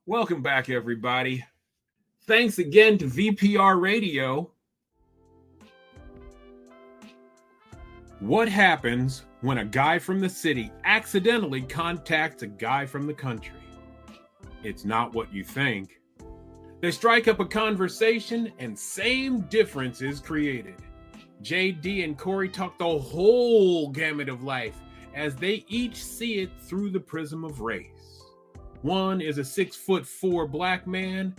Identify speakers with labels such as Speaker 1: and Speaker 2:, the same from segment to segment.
Speaker 1: Welcome back, everybody. Thanks again to VPR Radio. What happens when a guy from the city accidentally contacts a guy from the country? It's not what you think. They strike up a conversation and same difference is created. JD and Kory talk the whole gamut of life as they each see it through the prism of race. One is a 6'4" black man,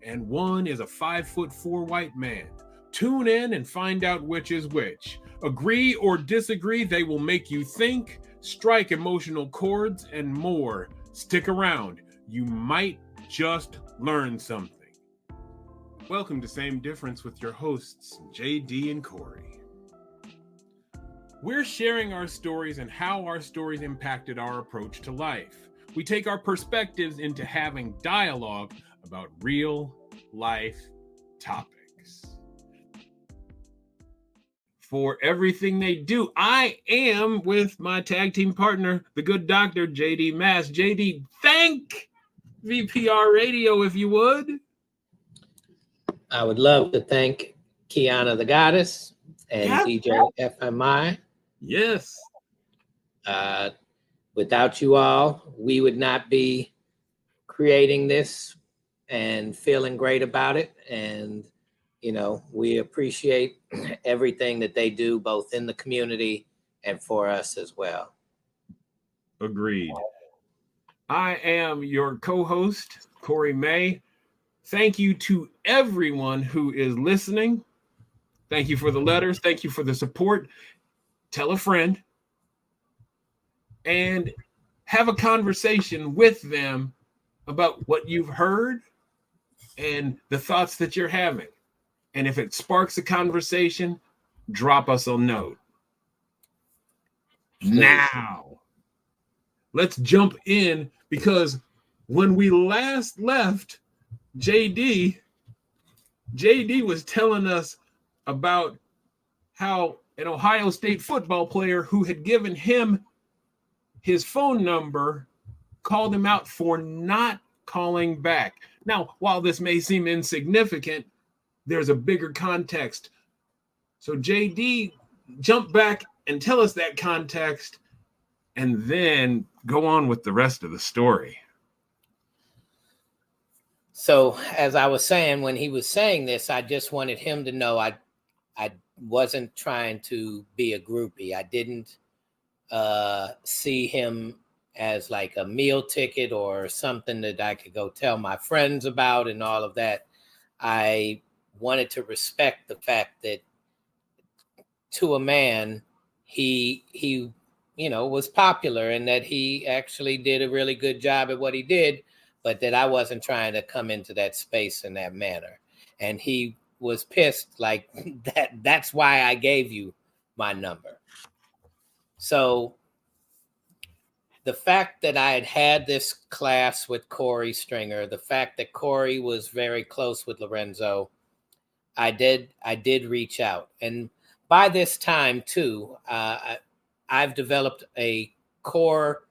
Speaker 1: and one is a 5'4" white man. Tune in and find out which is which. Agree or disagree, they will make you think, strike emotional chords, and more. Stick around. You might just learn something. Welcome to Same Difference with your hosts, JD and Kory. We're sharing our stories and how our stories impacted our approach to life. We take our perspectives into having dialogue about real life topics. For everything they do, I am with my tag team partner, the good doctor, JD Mass. JD, thank VPR Radio if you would.
Speaker 2: I would love to thank Kiana the Goddess and DJ FMI.
Speaker 1: Yes.
Speaker 2: Without you all, we would not be creating this and feeling great about it. And, you know, we appreciate everything that they do, both in the community and for us as well.
Speaker 1: Agreed. I am your co-host, Kory May. Thank you to everyone who is listening. Thank you for the letters. Thank you for the support. Tell a friend and have a conversation with them about what you've heard and the thoughts that you're having. And if it sparks a conversation, drop us a note. Now, let's jump in because when we last left, JD was telling us about how an Ohio State football player who had given him his phone number called him out for not calling back. Now, while this may seem insignificant, there's a bigger context. So JD, jump back and tell us that context and then go on with the rest of the story.
Speaker 2: So as I was saying, when he was saying this, I just wanted him to know I wasn't trying to be a groupie. I didn't see him as like a meal ticket or something that I could go tell my friends about and all of that. I wanted to respect the fact that to a man, he was popular and that he actually did a really good job at what he did, but that I wasn't trying to come into that space in that manner. And he was pissed like that's why I gave you my number. So the fact that I had this class with Kory Stringer, the fact that Kory was very close with Lorenzo, I did reach out. And by this time too, I've developed a core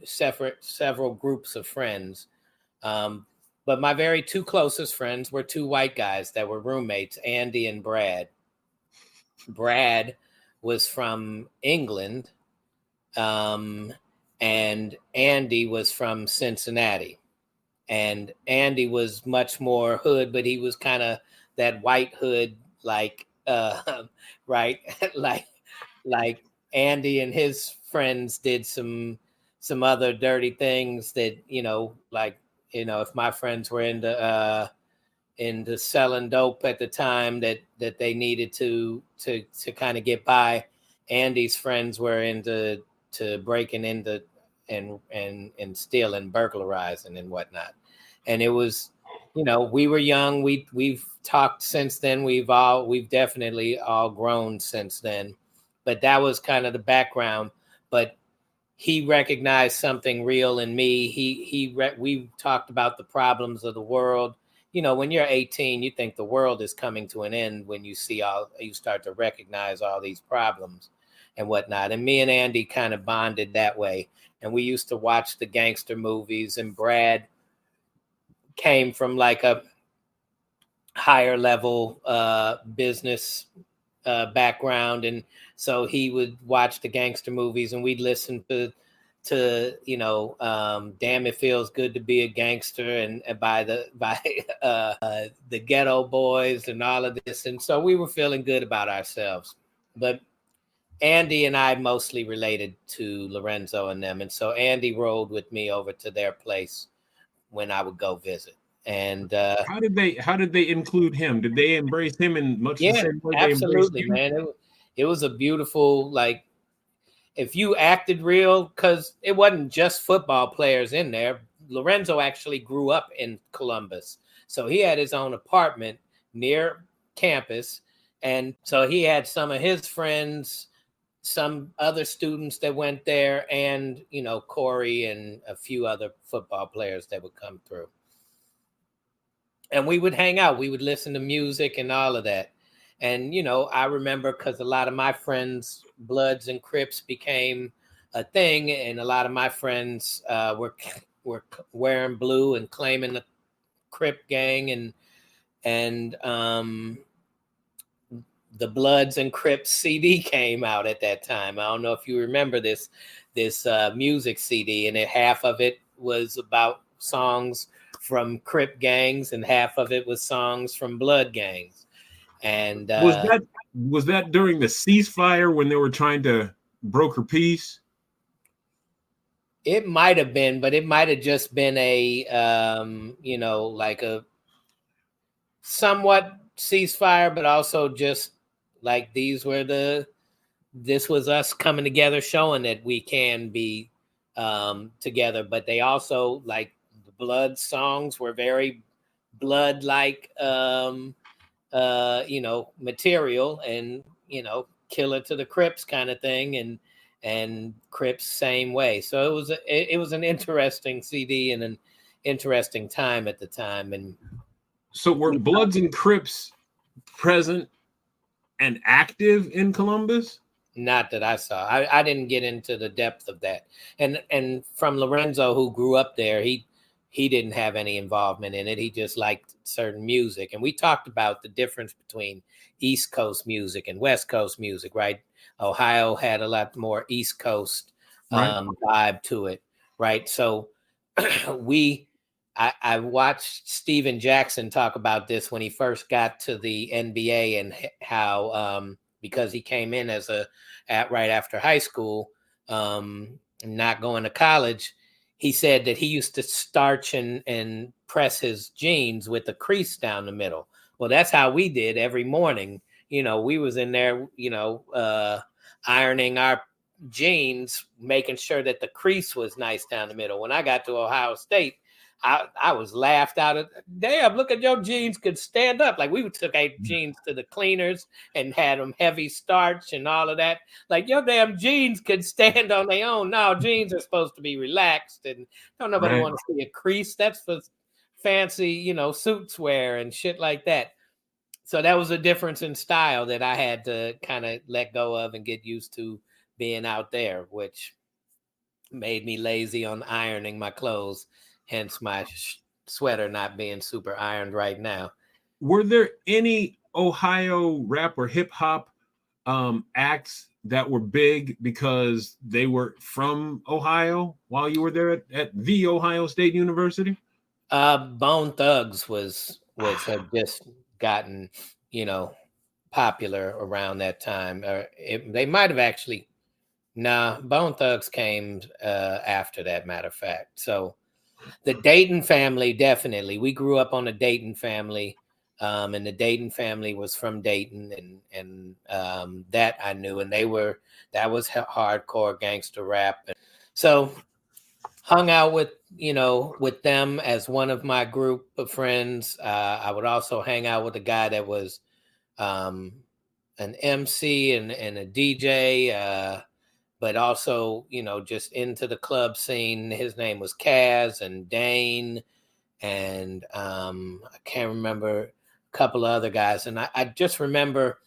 Speaker 2: several groups of friends. But my very two closest friends were two white guys that were roommates, Andy and Brad. Brad was from England, and Andy was from Cincinnati. And Andy was much more hood, but he was kind of that white hood, like, right? like Andy and his friends did some other dirty things that, if my friends were into selling dope at the time that they needed to kind of get by, Andy's friends were into breaking into and stealing, burglarizing and whatnot. And it was, we were young. We've talked since then. We've definitely all grown since then. But that was kind of the background. But he recognized something real in me. We talked about the problems of the world. When you're 18, you think the world is coming to an end when you start to recognize all these problems and whatnot. And me and Andy kind of bonded that way. and we used to watch the gangster movies. And Brad came from like a higher level business background, and so he would watch the gangster movies, and we'd listen to Damn It Feels Good to Be a Gangster, and by the Ghetto Boys and all of this. And so we were feeling good about ourselves. But Andy and I mostly related to Lorenzo and them, and so Andy rode with me over to their place when I would go visit. And
Speaker 1: how did they include him? Did they embrace him in much the same way they embraced
Speaker 2: absolutely,
Speaker 1: you?
Speaker 2: man. It was a beautiful, like, if you acted real, because it wasn't just football players in there. Lorenzo actually grew up in Columbus, so he had his own apartment near campus, and so he had some of his friends, some other students that went there, and Kory and a few other football players that would come through. And we would hang out. We would listen to music and all of that. And, I remember because a lot of my friends, Bloods and Crips, became a thing. And a lot of my friends were wearing blue and claiming the Crip gang. And the Bloods and Crips CD came out at that time. I don't know if you remember this music CD. And half of it was about songs from Crip gangs, and half of it was songs from Blood gangs. And
Speaker 1: was that during the ceasefire when they were trying to broker peace?
Speaker 2: It might have been, but it might have just been a like a somewhat ceasefire, but also just like this was us coming together, showing that we can be together. But they also, like, the Blood songs were very Blood-like material, and Killer to the Crips kind of thing, and Crips same way. So it was an interesting CD and an interesting time at the time. And
Speaker 1: so were Bloods and Crips present and active in Columbus?
Speaker 2: Not that I saw. I didn't get into the depth of that. And from Lorenzo, who grew up there, he didn't have any involvement in it. He just liked certain music. And we talked about the difference between East Coast music and West Coast music, right? Ohio had a lot more East Coast vibe to it, right? So I watched Steven Jackson talk about this when he first got to the NBA, and how because he came in right after high school, not going to college, he said that he used to starch and press his jeans with a crease down the middle. Well, that's how we did every morning. We was in there, ironing our jeans, making sure that the crease was nice down the middle. When I got to Ohio State, I was laughed out of. Damn, look at your jeans could stand up. Like, we took our jeans to the cleaners and had them heavy starch and all of that. Like, your damn jeans could stand on their own. Now jeans are supposed to be relaxed, and don't nobody want to see a crease. That's for fancy, suits wear and shit like that. So that was a difference in style that I had to kind of let go of and get used to being out there, which made me lazy on ironing my clothes. Hence my sweater not being super ironed right now.
Speaker 1: Were there any Ohio rap or hip hop acts that were big because they were from Ohio while you were there at the Ohio State University?
Speaker 2: Bone Thugs had just gotten, popular around that time. They might have actually. Nah, Bone Thugs came after that, matter of fact. So the Dayton family, definitely. We grew up on the Dayton family, and the Dayton family was from Dayton, and that I knew, and that was hardcore gangster rap. So hung out with them as one of my group of friends. I would also hang out with a guy that was an MC and a DJ, but also, just into the club scene. His name was Kaz and Dane, and I can't remember a couple of other guys. And I just remember,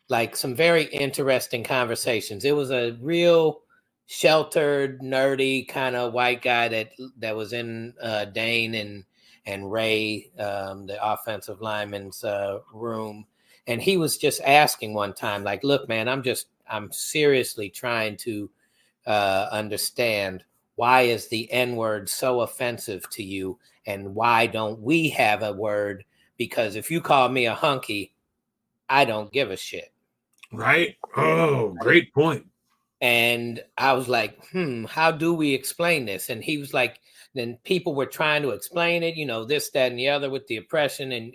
Speaker 2: like, some very interesting conversations. It was a real sheltered, nerdy kind of white guy that was in Dane and Ray, the offensive lineman's room. And he was just asking one time, like, look, man, I'm seriously trying to understand, why is the N-word so offensive to you? And why don't we have a word? Because if you call me a hunky, I don't give a shit.
Speaker 1: Right? Oh, great point.
Speaker 2: And I was like, how do we explain this? And he was like, then people were trying to explain it, this, that, and the other with the oppression. And,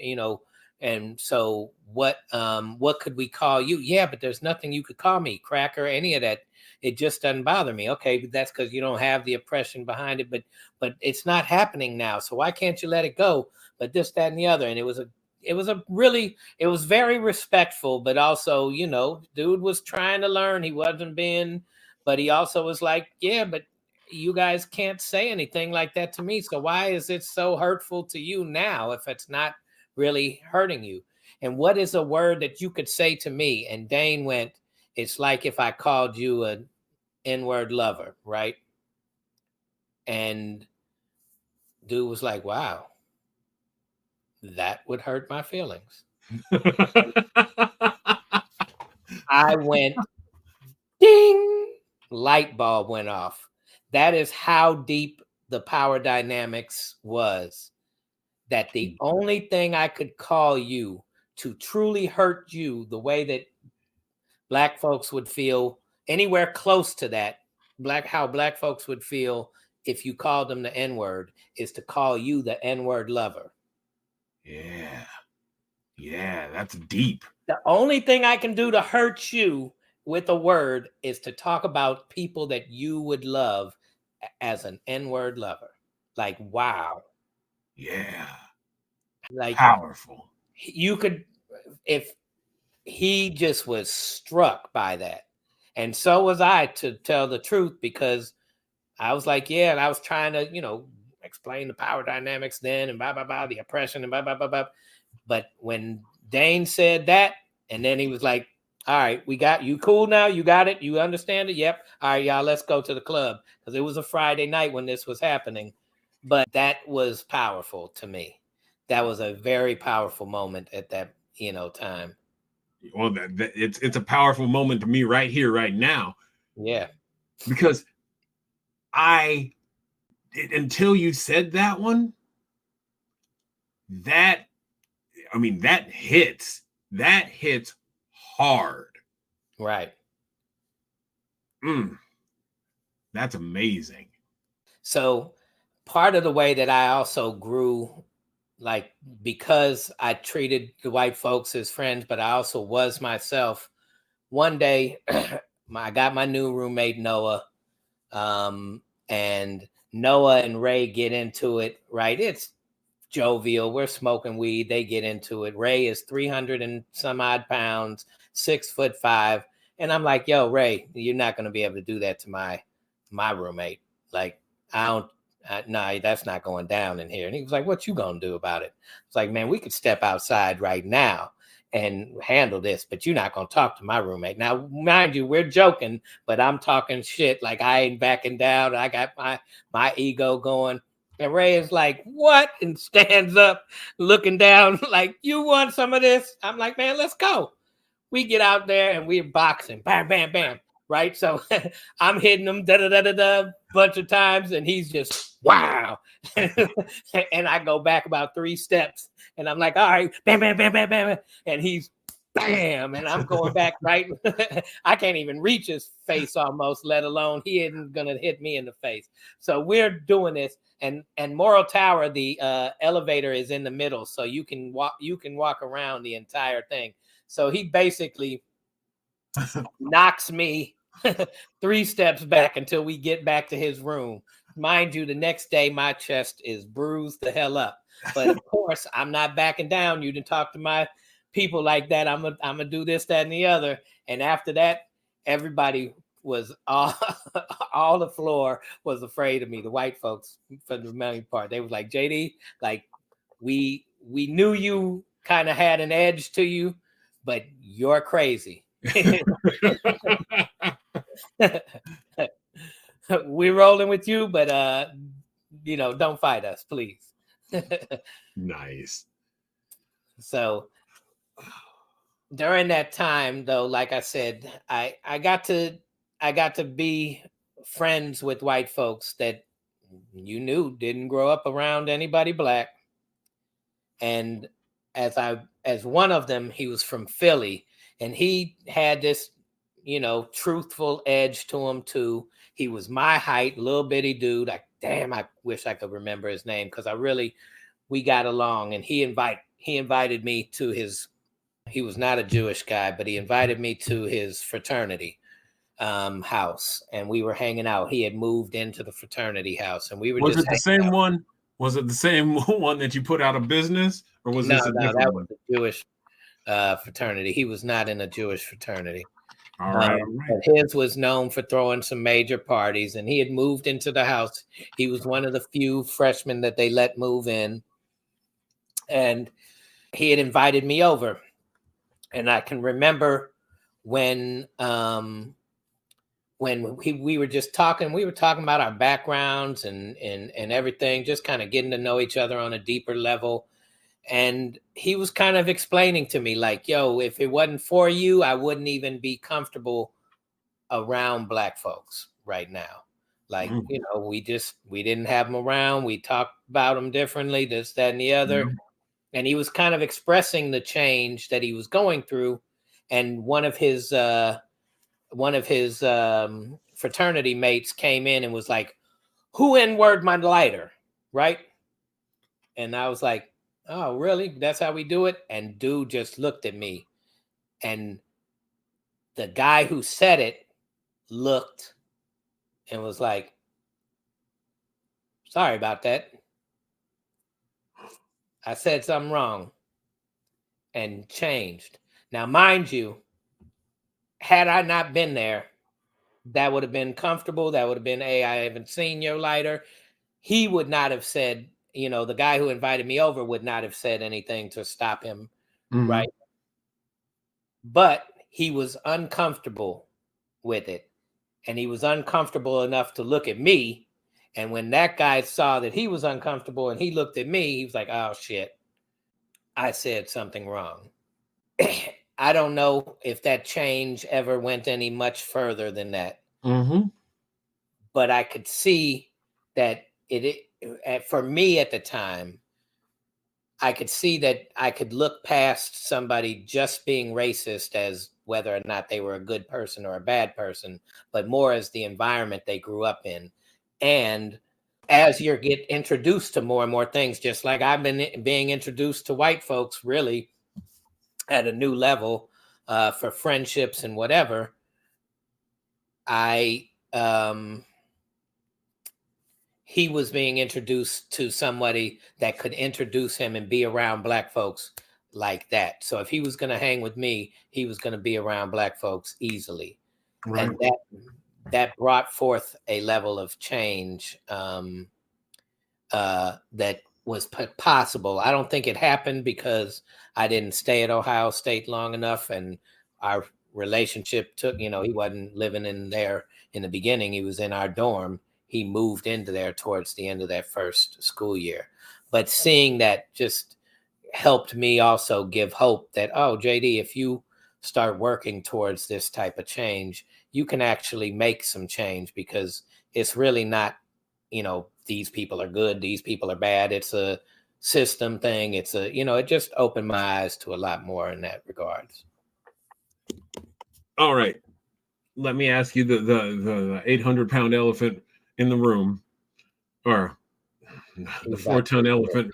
Speaker 2: and so what could we call you? Yeah, but there's nothing you could call me, cracker, any of that. It just doesn't bother me. Okay, but that's because you don't have the oppression behind it. But it's not happening now. So why can't you let it go? But this, that, and the other. And it was very respectful, but also, dude was trying to learn. He wasn't but he also was like, yeah, but you guys can't say anything like that to me. So why is it so hurtful to you now if it's not really hurting you? And what is a word that you could say to me? And Dane went, it's like if I called you an N-word lover, right? And dude was like, wow, that would hurt my feelings. I went, ding, light bulb went off. That is how deep the power dynamics was. That the only thing I could call you to truly hurt you the way that Black folks would feel, anywhere close to that, how Black folks would feel if you called them the N-word, is to call you the N-word lover.
Speaker 1: Yeah, that's deep.
Speaker 2: The only thing I can do to hurt you with a word is to talk about people that you would love as an N-word lover. Like, wow.
Speaker 1: Yeah.
Speaker 2: Like,
Speaker 1: powerful.
Speaker 2: You could, if he just was struck by that. And so was I, to tell the truth, because I was like, yeah, and I was trying to, explain the power dynamics then and blah, blah, blah, the oppression and blah, blah, blah, blah. But when Dane said that, and then he was like, all right, we got you. Cool now? You got it? You understand it? Yep. All right, y'all, let's go to the club. Because it was a Friday night when this was happening. But that was powerful to me. That was a very powerful moment at that, time.
Speaker 1: Well, it's a powerful moment to me right here, right now.
Speaker 2: Yeah.
Speaker 1: Because until you said that one, that hits hard.
Speaker 2: Right.
Speaker 1: That's amazing.
Speaker 2: So part of the way that I also grew, like, because I treated the white folks as friends, but I also was myself. One day, I got my new roommate, Noah, and Noah and Ray get into it, right? It's jovial. We're smoking weed. They get into it. Ray is 300 and some odd pounds, 6'5". And I'm like, yo, Ray, you're not going to be able to do that to my roommate. Like, no, that's not going down in here. And he was like, what you going to do about it? It's like, man, we could step outside right now and handle this, but you're not going to talk to my roommate. Now, mind you, we're joking, but I'm talking shit. Like, I ain't backing down. I got my ego going. And Ray is like, what? And stands up looking down like, you want some of this? I'm like, man, let's go. We get out there and we're boxing. Bam, bam, bam. Right? So I'm hitting him da-da-da-da-da bunch of times, and he's just, wow. And I go back about 3 steps, and I'm like, all right, bam, bam, bam, bam, bam. And he's bam, and I'm going back right. I can't even reach his face almost, let alone he isn't going to hit me in the face. So we're doing this. And Morrill Tower, the elevator is in the middle, so you can walk around the entire thing. So he basically knocks me 3 steps back until we get back to his room. Mind you, the next day my chest is bruised the hell up. But of course, I'm not backing down. You didn't talk to my people like that. I'm gonna do this, that, and the other. And after that, everybody was all the floor was afraid of me. The white folks, for the main part, they was like, JD, like, we knew you kind of had an edge to you, but you're crazy. we're rolling with you, but don't fight us, please.
Speaker 1: Nice.
Speaker 2: So during that time, though, like I said, I got to be friends with white folks that you knew didn't grow up around anybody black. And as one of them, he was from Philly, and he had this, truthful edge to him too. He was my height, little bitty dude. I wish I could remember his name, because we got along, and he invited me to his. He was not a Jewish guy, but he invited me to his fraternity house, and we were hanging out. He had moved into the fraternity house, and we were
Speaker 1: Was
Speaker 2: just
Speaker 1: it the same one? Was it the same one that you put out of business, or was this a different
Speaker 2: that
Speaker 1: one?
Speaker 2: was a Jewish fraternity. He was not in a Jewish fraternity.
Speaker 1: All right.
Speaker 2: But his was known for throwing some major parties, and he had moved into the house. He was one of the few freshmen that they let move in, and he had invited me over. And I can remember when we were just talking. We were talking about our backgrounds and everything, just kind of getting to know each other on a deeper level. And he was kind of explaining to me, like, yo, if it wasn't for you, I wouldn't even be comfortable around black folks right now. Like, we didn't have them around. We talked about them differently, this, that, and the other.
Speaker 1: Mm-hmm.
Speaker 2: And he was kind of expressing the change that he was going through. And one of his fraternity mates came in and was like, "Who N-word my lighter?" Right? And I was like, "Oh, really? That's how we do it?" And dude just looked at me, and the guy who said it looked and was like, "Sorry about that. I said something wrong," and changed. Now, mind you, had I not been there, that would have been comfortable. That would have been, "Hey, I haven't seen your lighter." He would not have said, the guy who invited me over would not have said anything to stop him.
Speaker 1: Mm-hmm.
Speaker 2: Right. But he was uncomfortable with it. And he was uncomfortable enough to look at me. And when that guy saw that he was uncomfortable and he looked at me, he was like, "Oh, shit, I said something wrong." I don't know if that change ever went any much further than that.
Speaker 1: Mm-hmm.
Speaker 2: But I could see that for me at the time, I could see that I could look past somebody just being racist as whether or not they were a good person or a bad person, but more as the environment they grew up in. And as you get introduced to more and more things, just like I've been being introduced to white folks really at a new level for friendships and whatever, he was being introduced to somebody that could introduce him and be around black folks like that. So if he was going to hang with me, he was going to be around black folks easily. Right. And that brought forth a level of change that was possible. I don't think it happened because I didn't stay at Ohio State long enough, and our relationship took, he wasn't living in there in the beginning. He was in our dorm. He moved into there towards the end of that first school year. But seeing that just helped me also give hope that, oh, JD, if you start working towards this type of change, you can actually make some change, because it's really not, these people are good, these people are bad. It's a system thing. It's it just opened my eyes to a lot more in that regards.
Speaker 1: All right. Let me ask you the 800-pound elephant in the room, or the 4-ton elephant.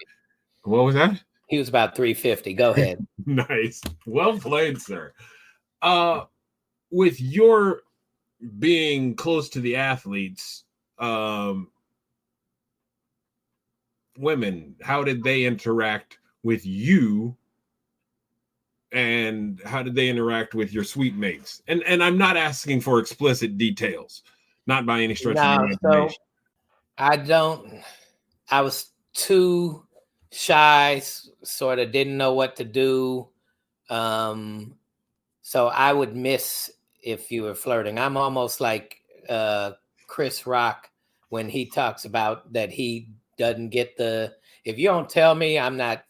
Speaker 1: What was that?
Speaker 2: He was about 350. Go ahead.
Speaker 1: Nice. Well played, sir. With your being close to the athletes, women, how did they interact with you? And how did they interact with your suite mates? And I'm not asking for explicit details, not by any stretch of the imagination.
Speaker 2: So I was too shy, sort of didn't know what to do. So I would miss if you were flirting. I'm almost like Chris Rock when he talks about that he doesn't get if you don't tell me, I'm not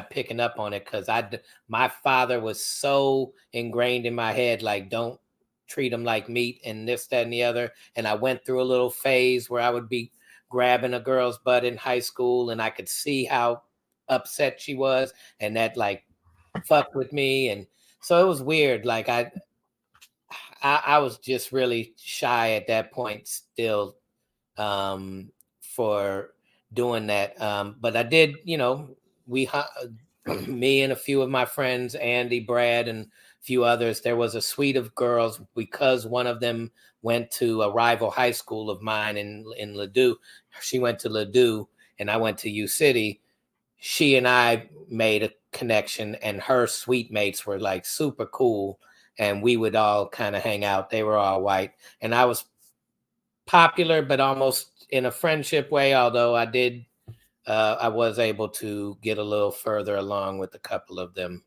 Speaker 2: picking up on it, because my father was so ingrained in my head, like, don't treat them like meat and this, that, and the other. And I went through a little phase where I would be grabbing a girl's butt in high school, and I could see how upset she was, and that like fucked with me. And so it was weird. Like I was just really shy at that point still, for doing that. But I did, me and a few of my friends, Andy, Brad, and a few others, there was a suite of girls, because one of them went to a rival high school of mine in Ladue. She went to Ladue and I went to U City. She and I made a connection, and her suite mates were like super cool, and we would all kind of hang out. They were all white, and I was popular, but almost in a friendship way, although I was able to get a little further along with a couple of them,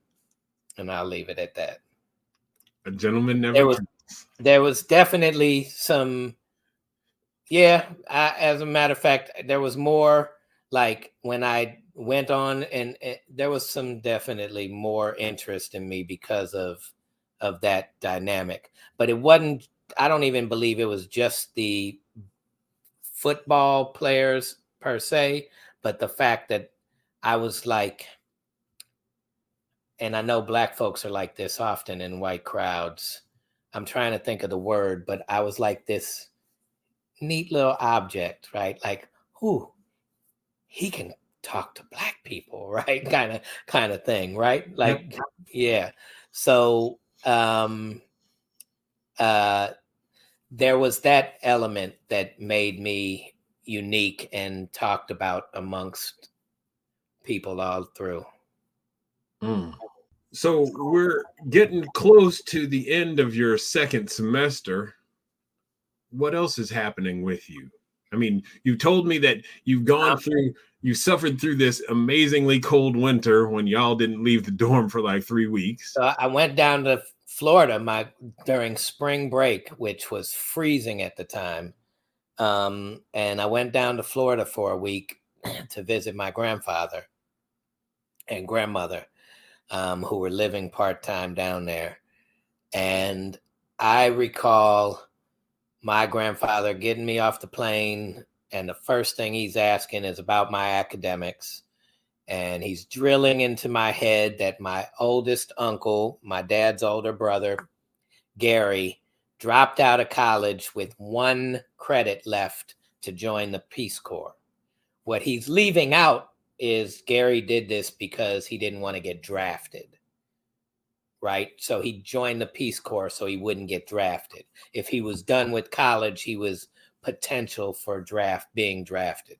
Speaker 2: and I'll leave it at that.
Speaker 1: A gentleman never.
Speaker 2: There was definitely some, as a matter of fact, there was more like when I went on, and there was some definitely more interest in me because of that dynamic. But it wasn't, I don't even believe it was just the football players per se, but the fact that I was like, and I know black folks are like this often in white crowds. I'm trying to think of the word, but I was like this neat little object, right? Like, he can talk to black people, right? Kind of thing, right? Like, yep. Yeah. So there was that element that made me unique and talked about amongst people all through.
Speaker 1: So we're getting close to the end of your second semester. What else is happening with you? I mean, you told me that you've you suffered through this amazingly cold winter when y'all didn't leave the dorm for like 3 weeks.
Speaker 2: So I went down to Florida during spring break, which was freezing at the time. And I went down to Florida for a week to visit my grandfather and grandmother, who were living part-time down there. And I recall my grandfather getting me off the plane, and the first thing he's asking is about my academics. And he's drilling into my head that my oldest uncle, my dad's older brother, Gary, dropped out of college with 1 credit left to join the Peace Corps. What he's leaving out is Gary did this because he didn't want to get drafted, right? So he joined the Peace Corps so he wouldn't get drafted. If he was done with college, he was potential for being drafted.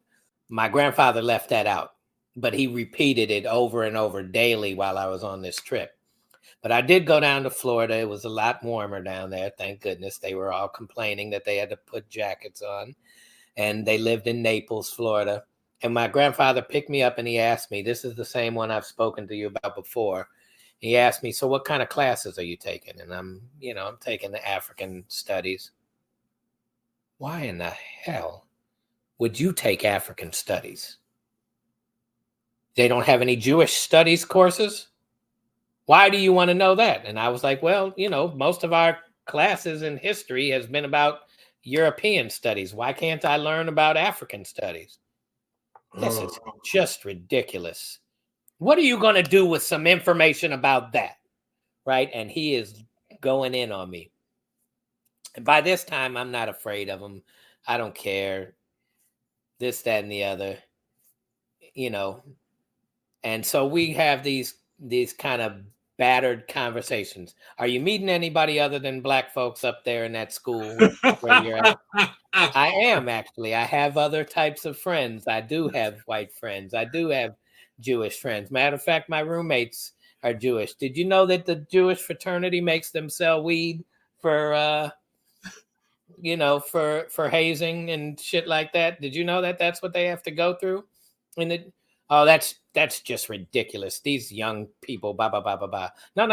Speaker 2: My grandfather left that out, but he repeated it over and over daily while I was on this trip. But I did go down to Florida. It was a lot warmer down there. Thank goodness. They were all complaining that they had to put jackets on. And they lived in Naples, Florida. And my grandfather picked me up and he asked me, this is the same one I've spoken to you about before. He asked me, so what kind of classes are you taking? And I'm taking the African studies. Why in the hell would you take African studies? They don't have any Jewish studies courses? Why do you want to know that? And I was like, well, most of our classes in history has been about European studies. Why can't I learn about African studies? This is just ridiculous. What are you going to do with some information about that? Right? And he is going in on me. And by this time, I'm not afraid of him. I don't care. This, that, and the other. And so we have these kind of battered conversations. Are you meeting anybody other than black folks up there in that school where you're at? I am, actually. I have other types of friends. I do have white friends. I do have Jewish friends. Matter of fact, my roommates are Jewish. Did you know that the Jewish fraternity makes them sell weed for hazing and shit like that? Did you know that that's what they have to go through? Oh, that's just ridiculous. These young people, blah blah blah blah blah. No.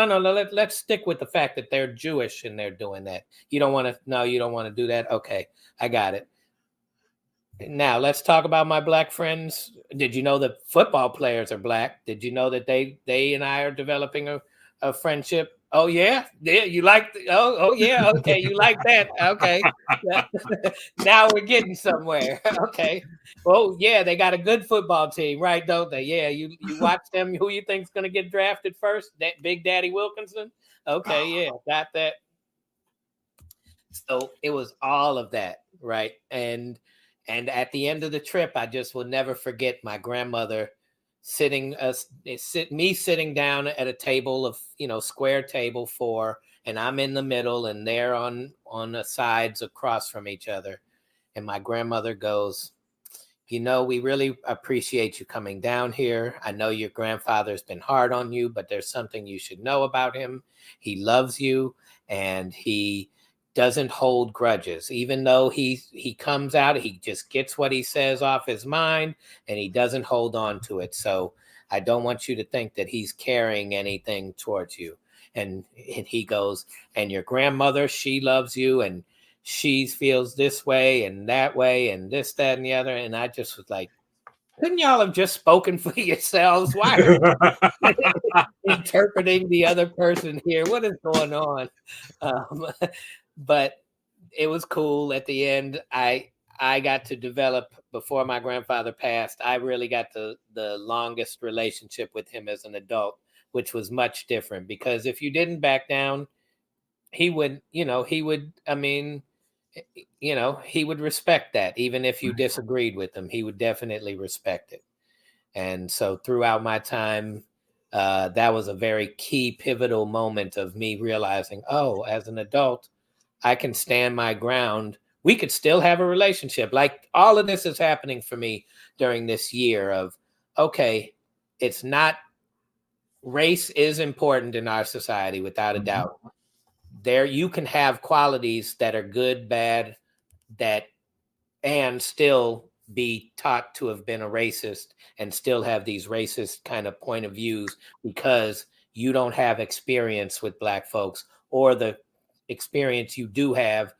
Speaker 2: Let's stick with the fact that they're Jewish and they're doing that. You don't want to. No, you don't want to do that. Okay, I got it. Now let's talk about my black friends. Did you know that football players are black? Did you know that they and I are developing a friendship? Oh yeah, yeah. You like? Oh yeah. Okay, you like that? Okay. Now we're getting somewhere. Okay. Oh yeah, they got a good football team, right? Don't they? Yeah. You watch them. Who you think's going to get drafted first? That Big Daddy Wilkinson. Okay. Yeah, got that. So it was all of that, right? And at the end of the trip, I just will never forget my grandmother sitting down at a table of, square table four, and I'm in the middle, and they're on the sides across from each other. And my grandmother goes, we really appreciate you coming down here. I know your grandfather's been hard on you, but there's something you should know about him. He loves you, and he doesn't hold grudges. Even though he comes out, he just gets what he says off his mind, and he doesn't hold on to it. So I don't want you to think that he's carrying anything towards you. And he goes, and your grandmother, she loves you, and she feels this way and that way and this, that, and the other. And I just was like, couldn't y'all have just spoken for yourselves? Why are you interpreting the other person here? What is going on? But it was cool. At the end, I got to develop, before my grandfather passed, I really got the longest relationship with him as an adult, which was much different, because if you didn't back down, he would respect that. Even if you disagreed with him, he would definitely respect it. And so throughout my time, that was a very key pivotal moment of me realizing, oh, as an adult, I can stand my ground. We could still have a relationship. Like, all of this is happening for me during this year of, okay, it's not, race is important in our society, without a doubt. There, you can have qualities that are good, bad, and still be taught to have been a racist and still have these racist kind of point of views, because you don't have experience with Black folks, or the experience you do have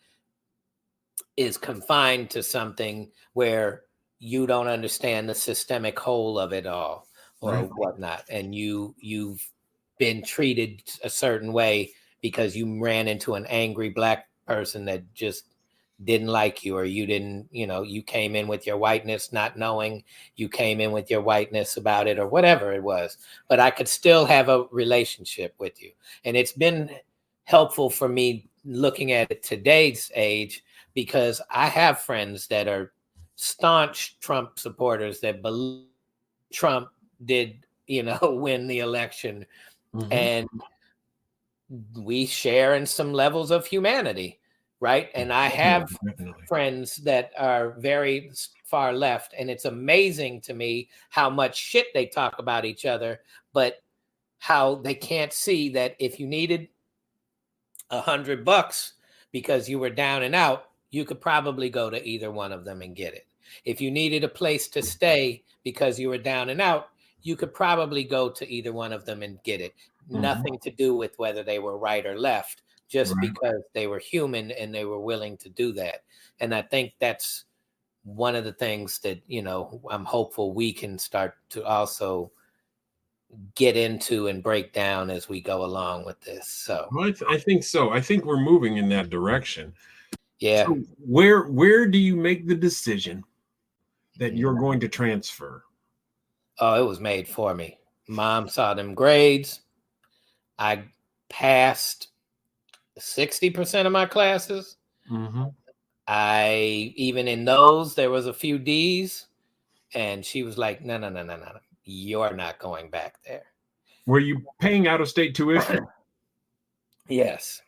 Speaker 2: is confined to something where you don't understand the systemic whole of it all, or whatnot. And you've been treated a certain way because you ran into an angry Black person that just didn't like you, or you didn't, you came in with your whiteness not knowing you came in with your whiteness about it, or whatever it was. But I could still have a relationship with you. And it's been helpful for me looking at it today's age, because I have friends that are staunch Trump supporters that believe Trump did, win the election. And we share in some levels of humanity, right? And I have friends that are very far left, and it's amazing to me how much shit they talk about each other, but how they can't see that if you needed $100 because you were down and out, you could probably go to either one of them and get it. If you needed a place to stay because you were down and out, you could probably go to either one of them and get it. Nothing to do with whether they were right or left, just because they were human and they were willing to do that. And I think that's one of the things that, I'm hopeful we can start to also get into and break down as we go along with this. So
Speaker 1: I think so. I think we're moving in that direction.
Speaker 2: Yeah.
Speaker 1: So where do you make the decision that you're going to transfer?
Speaker 2: Oh, it was made for me. Mom saw them grades. I passed 60% of my classes. I, even in those, there was a few D's, and she was like, no, you're not going back there.
Speaker 1: Were you paying out-of-state tuition?
Speaker 2: Yes.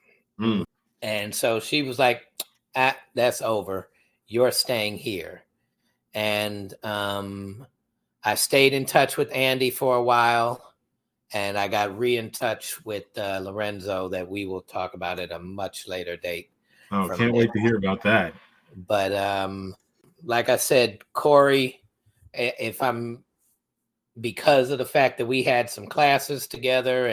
Speaker 2: And so she was like, that's over. You're staying here. And I stayed in touch with Andy for a while, and I got in touch with Lorenzo, that we will talk about at a much later date.
Speaker 1: Oh, can't wait to hear about that.
Speaker 2: But like I said, Kory, if I'm because of the fact that we had some classes together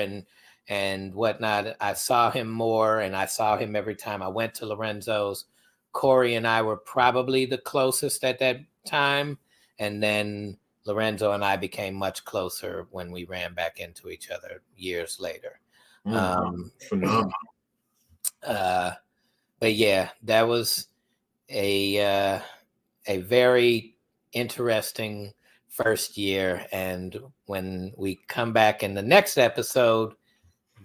Speaker 2: and whatnot, I saw him more, and I saw him every time I went to Lorenzo's. Kory and I were probably the closest at that time, and then Lorenzo and I became much closer when we ran back into each other years later.
Speaker 1: Phenomenal.
Speaker 2: But yeah, that was a very interesting first year. And when we come back in the next episode,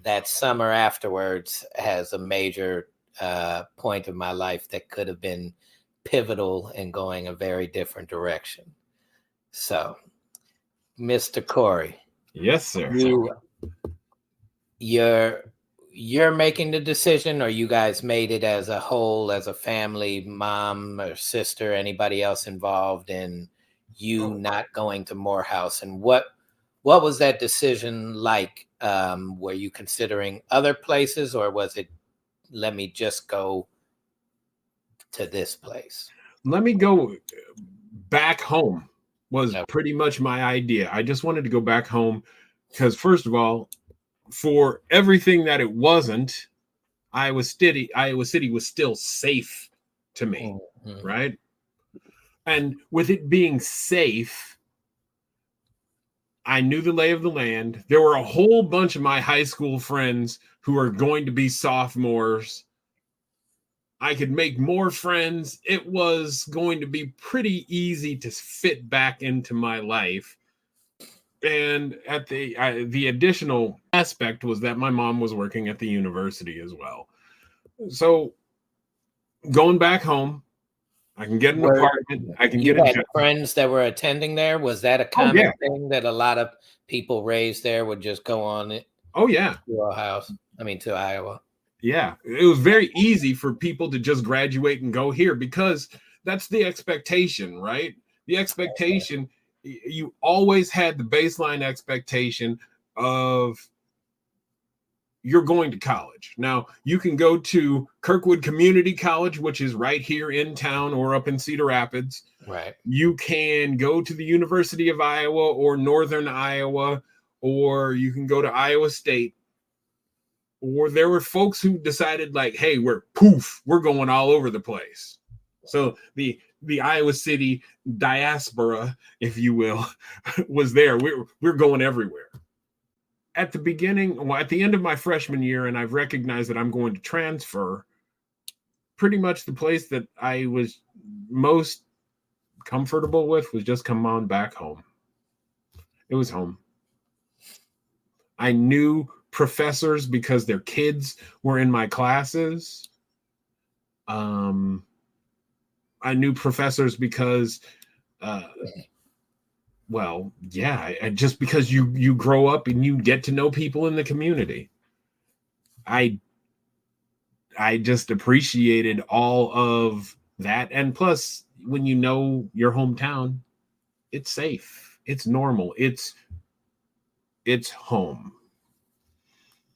Speaker 2: that summer afterwards has a major point of my life that could have been pivotal in going a very different direction. So, Mr. Kory.
Speaker 1: Yes, sir.
Speaker 2: You're making the decision, or you guys made it as a whole, as a family, mom or sister, anybody else involved in you not going to Morehouse? And what was that decision like? Were you considering other places, or was it, let me just go to this place?
Speaker 1: Let me go back home was pretty much my idea. I just wanted to go back home because, first of all, for everything that it wasn't, Iowa City was still safe to me, right? And with it being safe, I knew the lay of the land. There were a whole bunch of my high school friends who are going to be sophomores. I could make more friends. It was going to be pretty easy to fit back into my life. And at the additional aspect was that my mom was working at the university as well. So going back home, I can get an apartment. I can get
Speaker 2: a friends that were attending there. Was that a common thing that a lot of people raised there would just go on it?
Speaker 1: Oh yeah,
Speaker 2: to Iowa.
Speaker 1: Yeah, it was very easy for people to just graduate and go here because that's the expectation, right? The expectation. You always had the baseline expectation of you're going to college. Now, you can go to Kirkwood Community College, which is right here in town or up in Cedar Rapids.
Speaker 2: Right.
Speaker 1: You can go to the University of Iowa or Northern Iowa, or you can go to Iowa State. Or there were folks who decided like, hey, we're going all over the place. So the Iowa City diaspora, if you will, was there. We're going everywhere. At the beginning, at the end of my freshman year, and I've recognized that I'm going to transfer, pretty much the place that I was most comfortable with was just come on back home. It was home. I knew professors because their kids were in my classes. I knew professors because, just because you grow up and you get to know people in the community. I just appreciated all of that. And plus, when you know your hometown, it's safe. It's normal. It's home.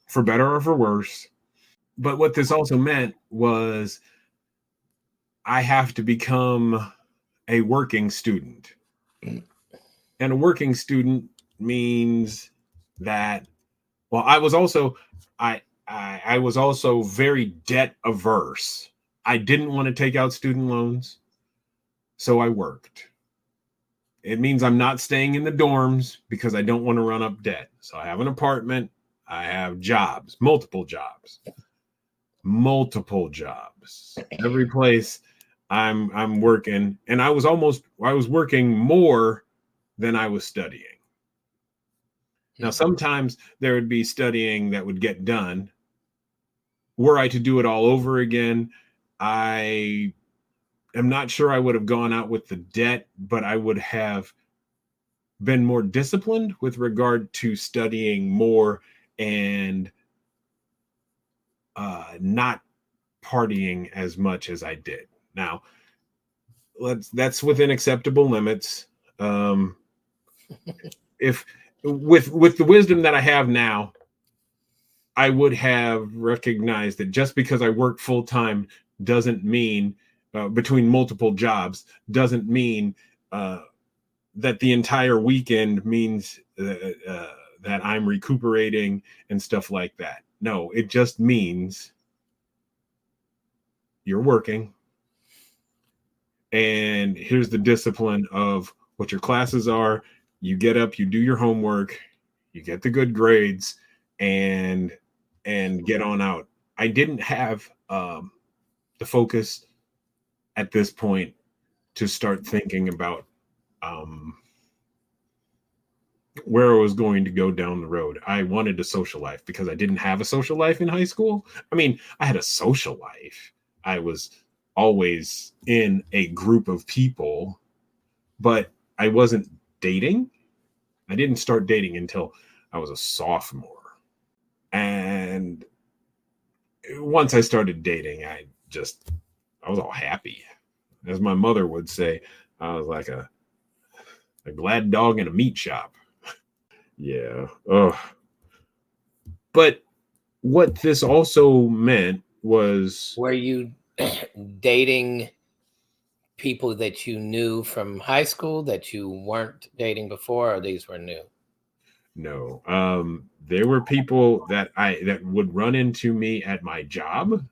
Speaker 1: For better or for worse. But what this also meant was I have to become a working student. And a working student means that, well, I was also very debt averse. I didn't want to take out student loans, so I worked. It means I'm not staying in the dorms because I don't want to run up debt. So I have an apartment. I have jobs, multiple jobs. Every place I'm working, and I was working more than I was studying. Now, sometimes there would be studying that would get done. Were I to do it all over again, I am not sure I would have gone out with the debt, but I would have been more disciplined with regard to studying more and not partying as much as I did. Now, that's within acceptable limits. If with the wisdom that I have now, I would have recognized that just because I work full time doesn't mean between multiple jobs doesn't mean that the entire weekend means that I'm recuperating and stuff like that. No, it just means you're working, and here's the discipline of what your classes are. You get up, you do your homework, you get the good grades, and get on out. I didn't have the focus at this point to start thinking about where I was going to go down the road. I wanted a social life because I didn't have a social life in high school. I mean, I had a social life. I was always in a group of people, but I wasn't dating. I didn't start dating until I was a sophomore. And once I started dating, I was all happy. As my mother would say, I was like a glad dog in a meat shop. Yeah. Ugh. But what this also meant was...
Speaker 2: Were you dating people that you knew from high school that you weren't dating before, or these were new?
Speaker 1: No. There were people that would run into me at my job.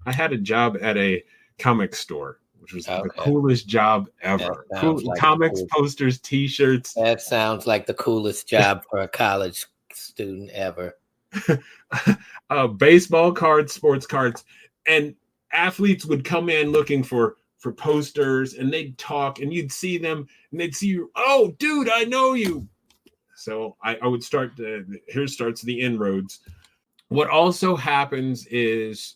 Speaker 1: I had a job at a comic store, which was the coolest job ever. Cool like comics, posters, t-shirts.
Speaker 2: That sounds like the coolest job for a college student ever.
Speaker 1: Baseball cards, sports cards, and athletes would come in looking for posters, and they'd talk, and you'd see them, and they'd see you. Oh, dude, I know you. So I would start. Here starts the inroads. What also happens is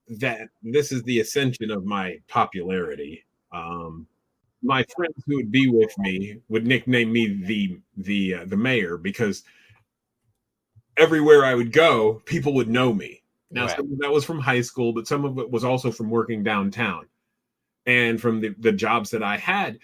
Speaker 1: that this is the ascension of my popularity. My friends who would be with me would nickname me the mayor, because everywhere I would go, people would know me. Now, some of that was from high school, but some of it was also from working downtown, and from the jobs that I had.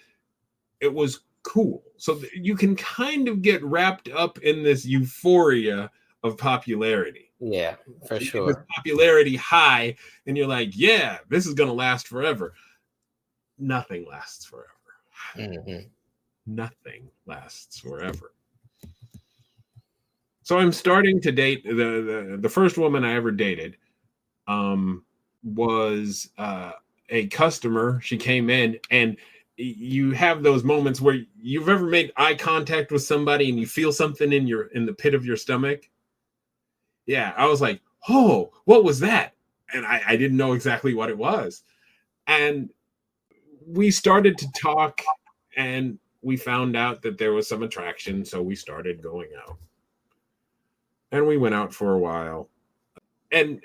Speaker 1: It was cool. So you can kind of get wrapped up in this euphoria of popularity.
Speaker 2: Yeah, for sure.
Speaker 1: Popularity high, and you're like, yeah, this is going to last forever. Nothing lasts forever.
Speaker 2: Mm-hmm.
Speaker 1: Nothing lasts forever. So I'm starting to date. The first woman I ever dated was a customer. She came in, and you have those moments where you've ever made eye contact with somebody and you feel something in the pit of your stomach. Yeah, I was like, oh, what was that? And I didn't know exactly what it was. And we started to talk, and we found out that there was some attraction. So we started going out. And we went out for a while. And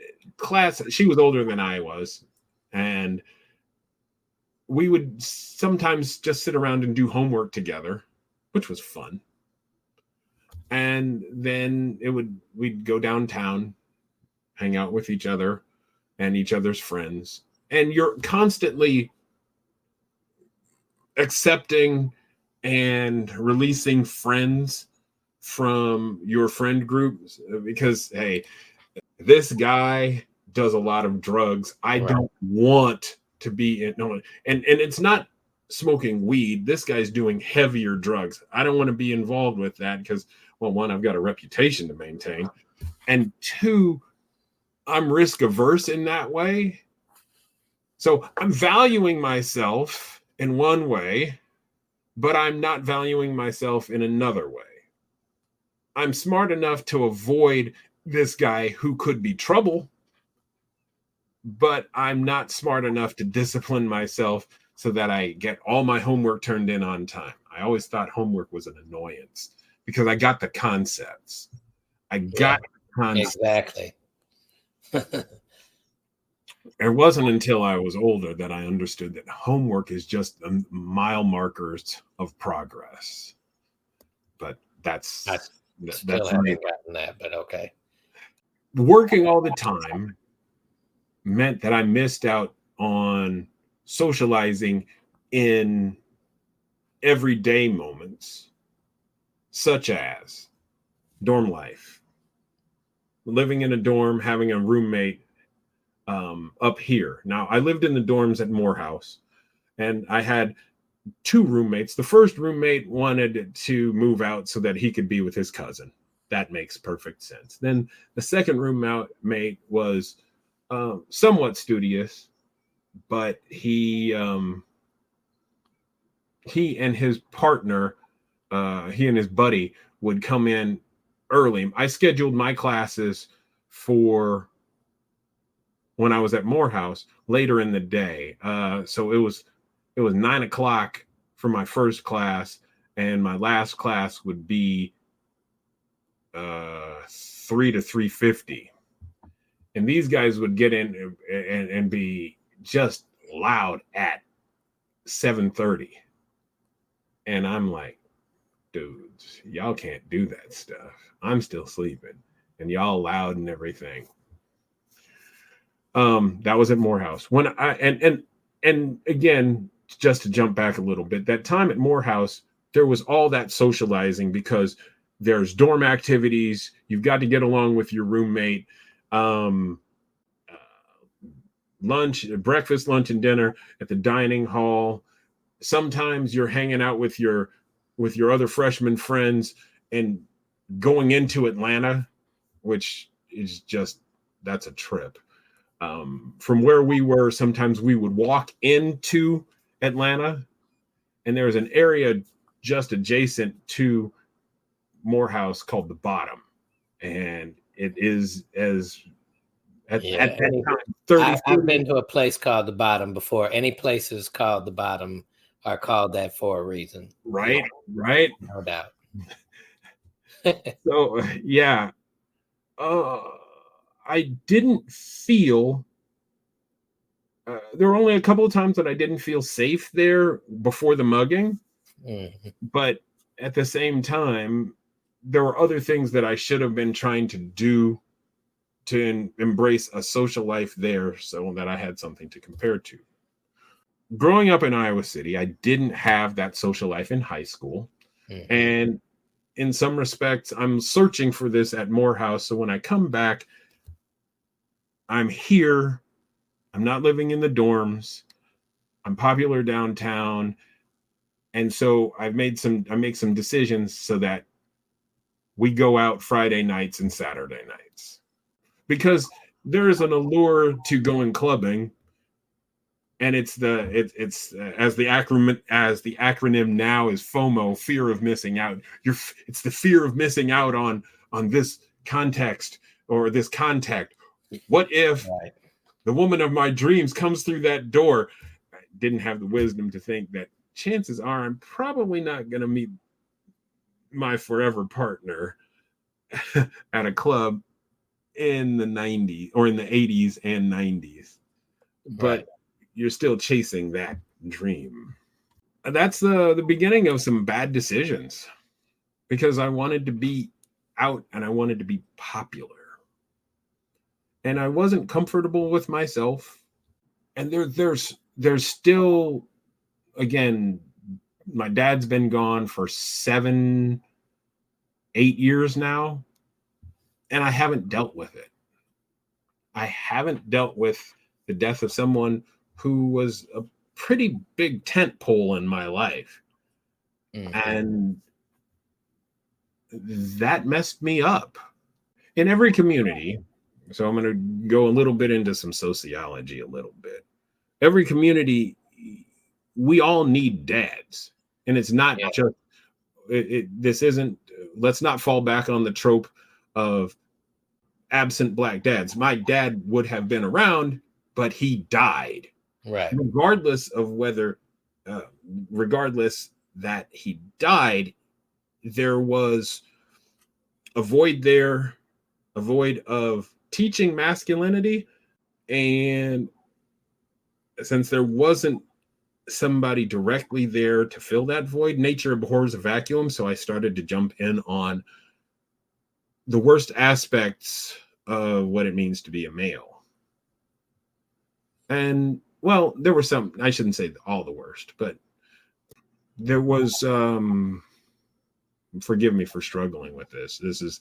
Speaker 1: she was older than I was. And we would sometimes just sit around and do homework together, which was fun. And then we'd go downtown, hang out with each other and each other's friends. And you're constantly accepting and releasing friends from your friend groups, because, hey, this guy does a lot of drugs. I don't want to be in. No, and it's not smoking weed. This guy's doing heavier drugs. I don't want to be involved with that because, well, one, I've got a reputation to maintain, and two, I'm risk averse in that way. So I'm valuing myself in one way, but I'm not valuing myself in another way. I'm smart enough to avoid this guy who could be trouble, but I'm not smart enough to discipline myself so that I get all my homework turned in on time. I always thought homework was an annoyance because I got the concepts. The concepts.
Speaker 2: Exactly.
Speaker 1: It wasn't until I was older that I understood that homework is just mile markers of progress. But I still
Speaker 2: haven't gotten that, but okay.
Speaker 1: Working all the time meant that I missed out on socializing in everyday moments, such as dorm life, living in a dorm, having a roommate up here. Now, I lived in the dorms at Morehouse, and I had two roommates. The first roommate wanted to move out so that he could be with his cousin. That makes perfect sense. Then the second roommate was somewhat studious, but he and his partner, he and his buddy would come in early. I scheduled my classes for when I was at Morehouse later in the day. So it was 9 o'clock for my first class, and my last class would be 3 to 3:50. And these guys would get in and be just loud at 7:30. And I'm like, dudes, y'all can't do that stuff. I'm still sleeping and y'all loud and everything. That was at Morehouse. When I and again, just to jump back a little bit, that time at Morehouse, there was all that socializing because there's dorm activities. You've got to get along with your roommate. Lunch, breakfast, lunch, and dinner at the dining hall. Sometimes you're hanging out with your other freshman friends and going into Atlanta, which is just, that's a trip. From where we were, sometimes we would walk into Atlanta, and there was an area just adjacent to Morehouse called the Bottom, and it is at that time 30.
Speaker 2: I've been to a place called the Bottom before. Any places called the Bottom are called that for a reason.
Speaker 1: Right.
Speaker 2: No doubt.
Speaker 1: So yeah, I didn't feel. There were only a couple of times that I didn't feel safe there before the mugging, but at the same time, there were other things that I should have been trying to do to embrace a social life there so that I had something to compare to. Growing up in Iowa City, I didn't have that social life in high school. And in some respects, I'm searching for this at Morehouse. So when I come back, I'm here. I'm not living in the dorms. I'm popular downtown. And so I make some decisions so that we go out Friday nights and Saturday nights, because there is an allure to going clubbing, and it's as the acronym now is FOMO, fear of missing out. It's the fear of missing out on this context or this contact. What if the woman of my dreams comes through that door? I didn't have the wisdom to think that chances are I'm probably not going to meet my forever partner at a club in the 90s or in the 80s and 90s. But you're still chasing that dream. That's the beginning of some bad decisions, because I wanted to be out and I wanted to be popular. And I wasn't comfortable with myself. And there's still, again, my dad's been gone for 7-8 years now, and I haven't dealt with it. I haven't dealt with the death of someone who was a pretty big tent pole in my life. And that messed me up. In every community, so I'm going to go a little bit into some sociology a little bit. Every community, we all need dads. And it's not just, this isn't, let's not fall back on the trope of absent Black dads. My dad would have been around, but he died.
Speaker 2: Right.
Speaker 1: Regardless of whether, regardless that he died, there was a void there, a void of teaching masculinity. And since there wasn't somebody directly there to fill that void, nature abhors a vacuum. So I started to jump in on the worst aspects of what it means to be a male. And well, there were some, I shouldn't say all the worst, but there was, forgive me for struggling with this. This is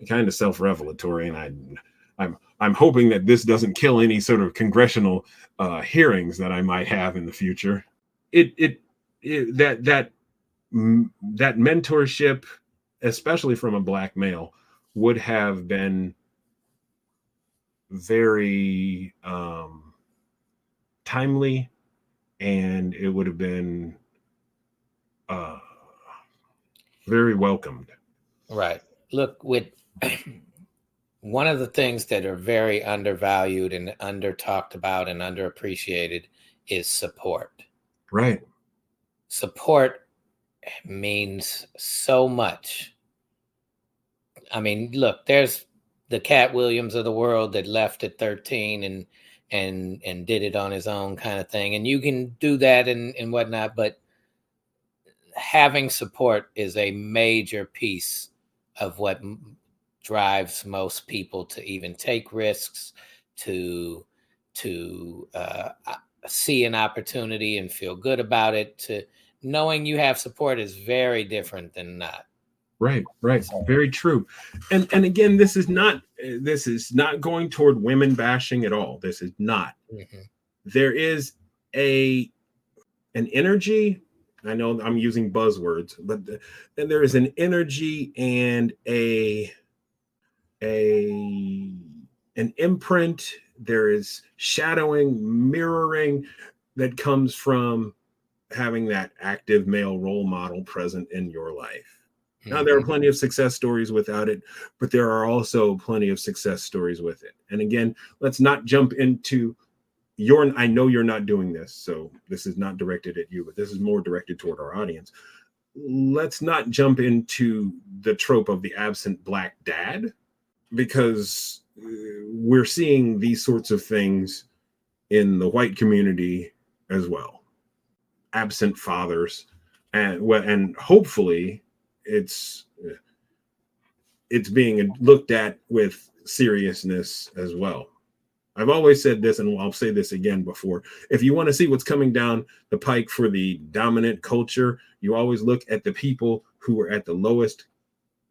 Speaker 1: kind of self-revelatory, and I'm hoping that this doesn't kill any sort of congressional hearings that I might have in the future. It that mentorship, especially from a black male, would have been very timely, and it would have been very welcomed.
Speaker 2: Right. Look, with one of the things that are very undervalued and under talked about and underappreciated is support.
Speaker 1: Right.
Speaker 2: Support means so much. I mean, look, there's the Cat Williams of the world that left at 13 and did it on his own kind of thing. And you can do that and whatnot, but having support is a major piece of what drives most people to even take risks, to see an opportunity and feel good about it. To knowing you have support is very different than not.
Speaker 1: Right. Very true. And again, this is not going toward women bashing at all. This is not.
Speaker 2: Mm-hmm.
Speaker 1: There is an energy. I know I'm using buzzwords, but and there is an energy and an imprint. There is shadowing, mirroring that comes from having that active male role model present in your life. Now, there are plenty of success stories without it, but there are also plenty of success stories with it. And again, let's not jump into I know you're not doing this, so this is not directed at you, but this is more directed toward our audience. Let's not jump into the trope of the absent black dad, because we're seeing these sorts of things in the white community as well. Absent fathers, and hopefully it's being looked at with seriousness as well. I've always said this, and I'll say this again before. If you want to see what's coming down the pike for the dominant culture, you always look at the people who are at the lowest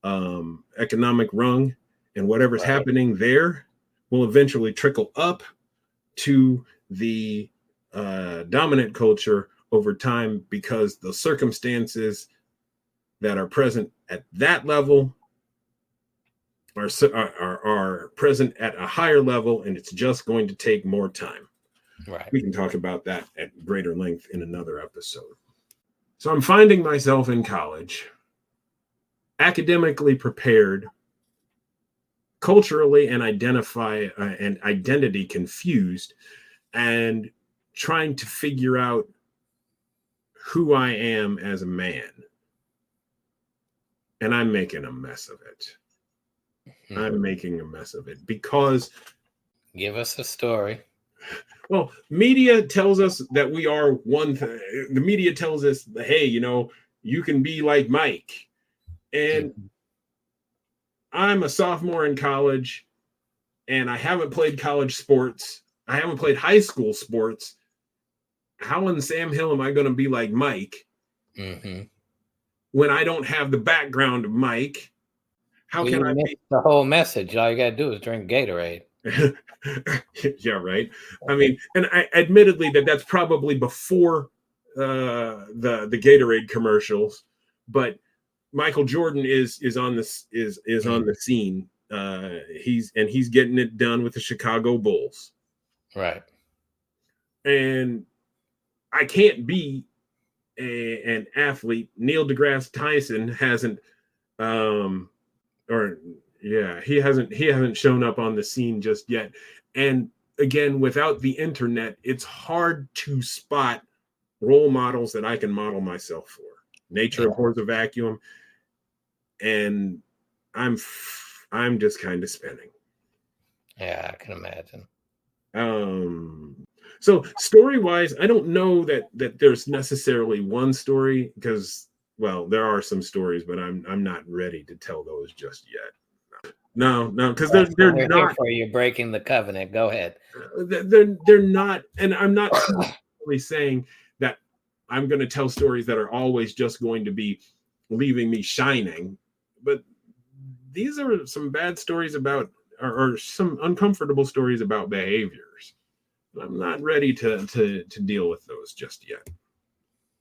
Speaker 1: economic rung, and whatever's happening there will eventually trickle up to the dominant culture over time, because the circumstances that are present at that level are present at a higher level, and it's just going to take more time.
Speaker 2: Right.
Speaker 1: We can talk about that at greater length in another episode. So I'm finding myself in college, academically prepared, culturally and identity confused, and trying to figure out who I am as a man. And I'm making a mess of it. I'm making a mess of it because...
Speaker 2: Give us a story.
Speaker 1: Well, media tells us that we are one thing. The media tells us, hey, you can be like Mike. And I'm a sophomore in college, and I haven't played college sports. I haven't played high school sports. How in Sam Hill am I going to be like Mike when I don't have the background of Mike? How can I be
Speaker 2: the whole message? All you got to do is drink Gatorade.
Speaker 1: Yeah, right. I mean, and admittedly that's probably before the Gatorade commercials, but Michael Jordan is on this is on the scene. He's getting it done with the Chicago Bulls.
Speaker 2: Right.
Speaker 1: And I can't be an athlete. Neil deGrasse Tyson hasn't he hasn't shown up on the scene just yet. And again, without the internet, it's hard to spot role models that I can model myself for. Nature abhors a vacuum, and I'm just kind of spinning.
Speaker 2: Yeah, I can imagine.
Speaker 1: So story-wise, I don't know that there's necessarily one story, because, well, there are some stories, but I'm not ready to tell those just yet. No, because they're not.
Speaker 2: You're breaking the covenant. Go ahead.
Speaker 1: They're not, and I'm not really saying that I'm going to tell stories that are always just going to be leaving me shining. But these are some bad stories about, or some uncomfortable stories about behaviors. I'm not ready to deal with those just yet.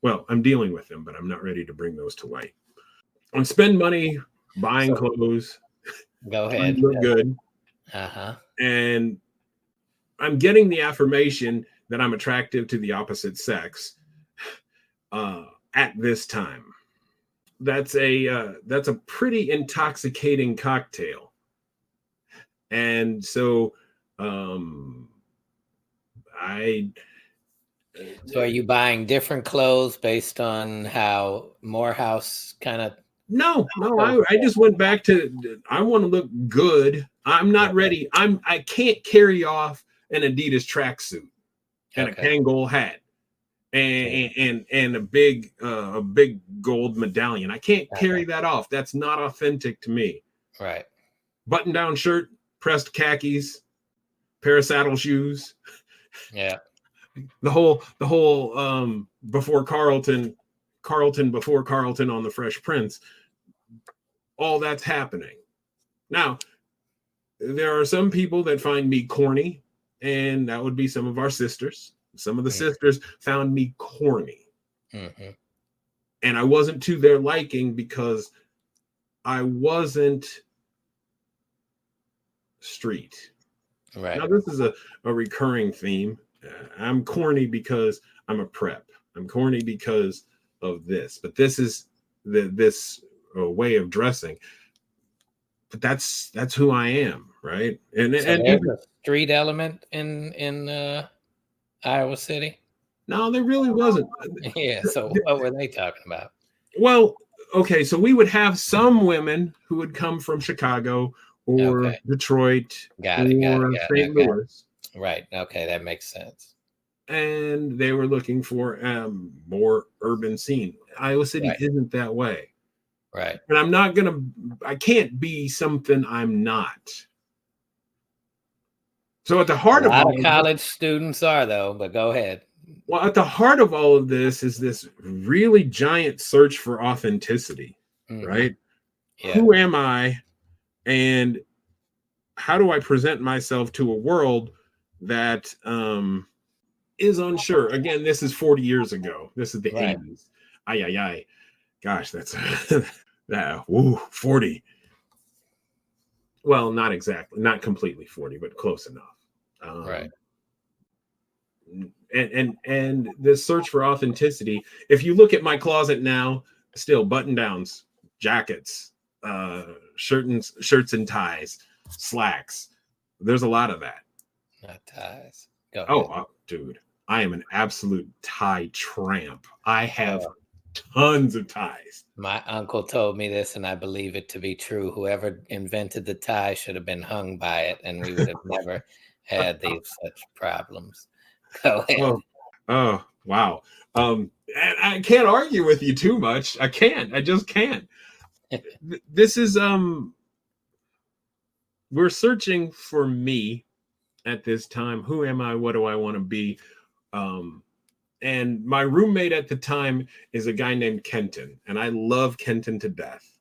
Speaker 1: Well, I'm dealing with them, but I'm not ready to bring those to light. On spend money, buying clothes,
Speaker 2: Go
Speaker 1: trying
Speaker 2: ahead.
Speaker 1: to look good.
Speaker 2: Uh-huh.
Speaker 1: And I'm getting the affirmation that I'm attractive to the opposite sex at this time. That's a pretty intoxicating cocktail. And so I
Speaker 2: So are you buying different clothes based on how Morehouse kind of?
Speaker 1: No, I just went back to I want to look good. I'm not ready. I can't carry off an Adidas tracksuit and a Kangol hat and a big gold medallion. I can't carry that off. That's not authentic to me.
Speaker 2: Right.
Speaker 1: Button down shirt, pressed khakis, pair of saddle shoes.
Speaker 2: Yeah.
Speaker 1: The whole before Carlton before Carlton on the Fresh Prince. All that's happening. Now, there are some people that find me corny, and that would be some of our sisters. Some of the sisters found me corny.
Speaker 2: Mm-hmm.
Speaker 1: And I wasn't to their liking because I wasn't street.
Speaker 2: Right.
Speaker 1: Now, this is a recurring theme. I'm corny because I'm a prep. I'm corny because of this. But this is this way of dressing. But that's who I am, right? And
Speaker 2: so
Speaker 1: and
Speaker 2: there's a street element in Iowa City.
Speaker 1: No, there really wasn't.
Speaker 2: Yeah. So what were they talking about?
Speaker 1: Well, okay, so we would have some women who would come from Chicago or Detroit or St. Louis.
Speaker 2: Right. Okay, that makes sense.
Speaker 1: And they were looking for more urban scene. Iowa City isn't that way.
Speaker 2: Right.
Speaker 1: And I can't be something I'm not. So at the heart of
Speaker 2: a lot of college students are, though, but go ahead.
Speaker 1: Well, at the heart of all of this is this really giant search for authenticity, right? Yeah. Who am I? And how do I present myself to a world that is unsure? Again, this is 40 years ago. This is the 80s. Ay. Gosh, that's 40. Well, not exactly, not completely 40, but close enough.
Speaker 2: Right.
Speaker 1: And this search for authenticity. If you look at my closet now, still button downs, jackets, shirts and ties, slacks. There's a lot of that.
Speaker 2: Not ties. Go
Speaker 1: ahead. Dude, I am an absolute tie tramp. I have tons of ties.
Speaker 2: My uncle told me this, and I believe it to be true. Whoever invented the tie should have been hung by it, and we would have never had these such problems. Go ahead.
Speaker 1: Oh, wow. And I can't argue with you too much. I just can't. This is we're searching for me at this time. Who am I? What do I want to be? And my roommate at the time is a guy named Kenton, and I love Kenton to death.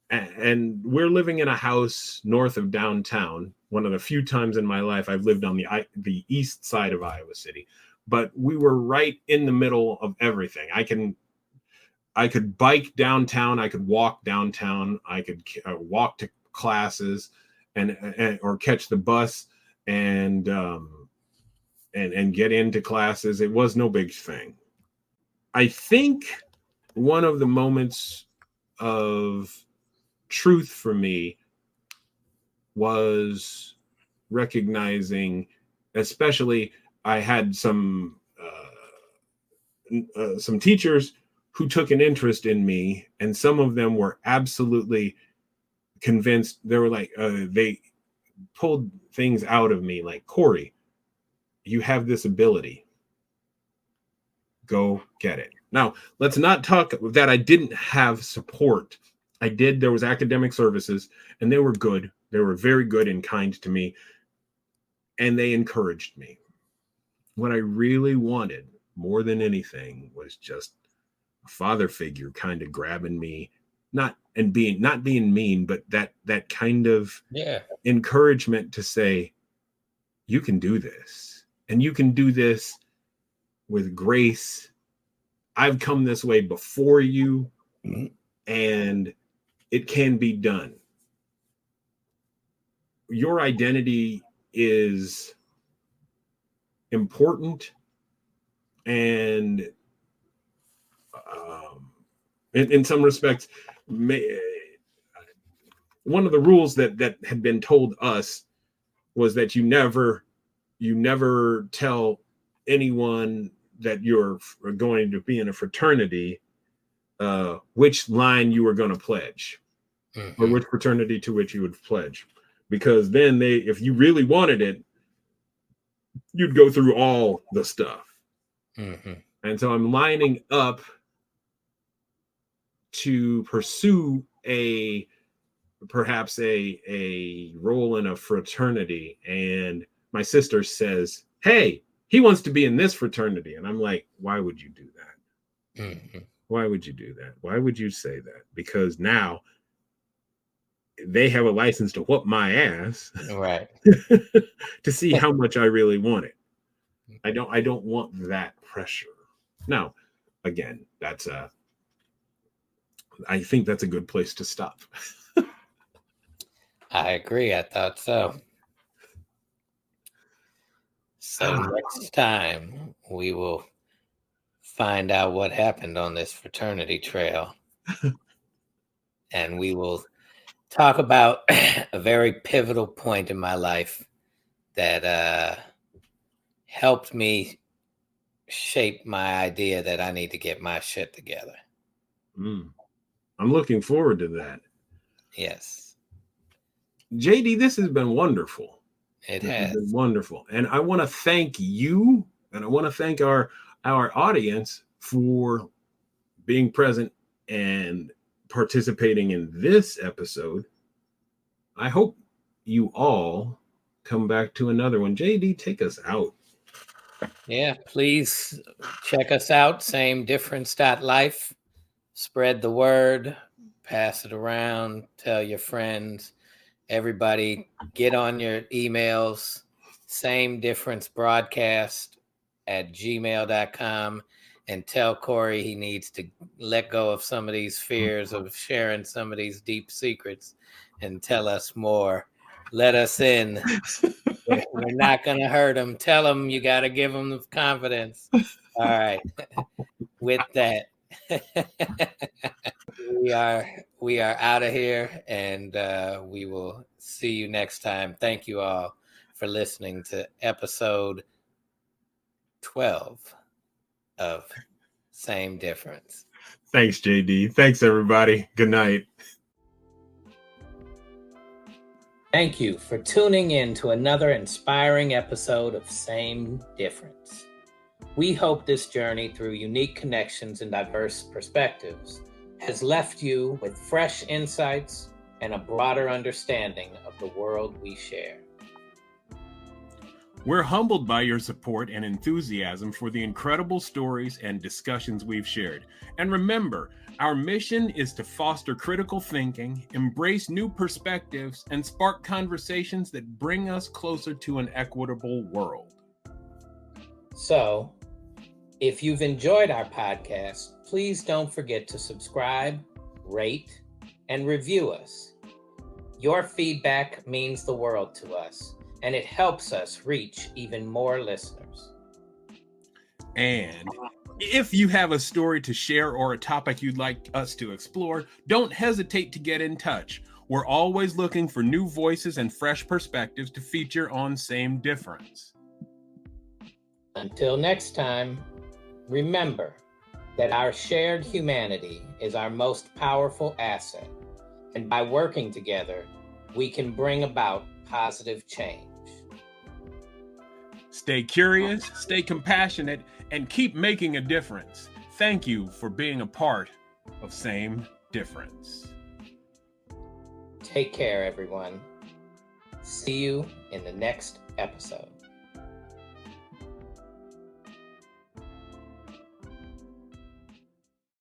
Speaker 1: And we're living in a house north of downtown. One of the few times in my life I've lived on the east side of Iowa City, but we were right in the middle of everything. I could bike downtown. I could walk downtown. I could walk to classes and or catch the bus and get into classes. It was no big thing. I think one of the moments of truth for me was recognizing, especially I had some teachers who took an interest in me, and some of them were absolutely convinced. They were like, they pulled things out of me like, Kory, you have this ability. Go get it. Now, let's not talk that I didn't have support. I did. There was academic services, and they were good. They were very good and kind to me, and they encouraged me. What I really wanted more than anything was just a father figure kind of grabbing me, not being mean, but that kind of encouragement to say, you can do this, and you can do this with grace I've come this way before you, and it can be done. Your identity is important, and in some respects, one of the rules that had been told us was that you never tell anyone that you're going to be in a fraternity which line you were going to pledge, or which fraternity to which you would pledge, because then if you really wanted it, you'd go through all the stuff. And so I'm lining up to pursue perhaps a role in a fraternity, and my sister says, hey, he wants to be in this fraternity. And I'm like, why would you do that? Why would you do that? Why would you say that? Because now they have a license to whoop my ass,
Speaker 2: right?
Speaker 1: To see how much I really want it. I don't want that pressure. Now, again, I think that's a good place to stop.
Speaker 2: I agree. I thought so. So next time we will find out what happened on this fraternity trail. And we will talk about a very pivotal point in my life that helped me shape my idea that I need to get my shit together.
Speaker 1: I'm looking forward to that.
Speaker 2: Yes.
Speaker 1: JD, this has been wonderful.
Speaker 2: It has
Speaker 1: been wonderful. And I want to thank you, and I want to thank our audience for being present and participating in this episode. I hope you all come back to another one. JD, take us out.
Speaker 2: Yeah, please check us out. samedifference.life. Spread the word, pass it around, tell your friends, everybody, get on your emails, samedifferencebroadcast@gmail.com, and tell Kory he needs to let go of some of these fears of sharing some of these deep secrets and tell us more. Let us in. We're not going to hurt him. Tell him you got to give him the confidence. All right. With that, we are out of here, and we will see you next time. Thank you all for listening to episode 12 of Same Difference.
Speaker 1: Thanks, JD. Thanks, everybody. Good night.
Speaker 2: Thank you for tuning in to another inspiring episode of Same Difference. We hope this journey through unique connections and diverse perspectives has left you with fresh insights and a broader understanding of the world we share.
Speaker 1: We're humbled by your support and enthusiasm for the incredible stories and discussions we've shared. And remember, our mission is to foster critical thinking, embrace new perspectives, and spark conversations that bring us closer to an equitable world.
Speaker 2: So, if you've enjoyed our podcast, please don't forget to subscribe, rate, and review us. Your feedback means the world to us, and it helps us reach even more listeners.
Speaker 1: And if you have a story to share or a topic you'd like us to explore, don't hesitate to get in touch. We're always looking for new voices and fresh perspectives to feature on Same Difference.
Speaker 2: Until next time, remember that our shared humanity is our most powerful asset, and by working together, we can bring about positive change.
Speaker 1: Stay curious, stay compassionate, and keep making a difference. Thank you for being a part of Same Difference.
Speaker 2: Take care, everyone. See you in the next episode.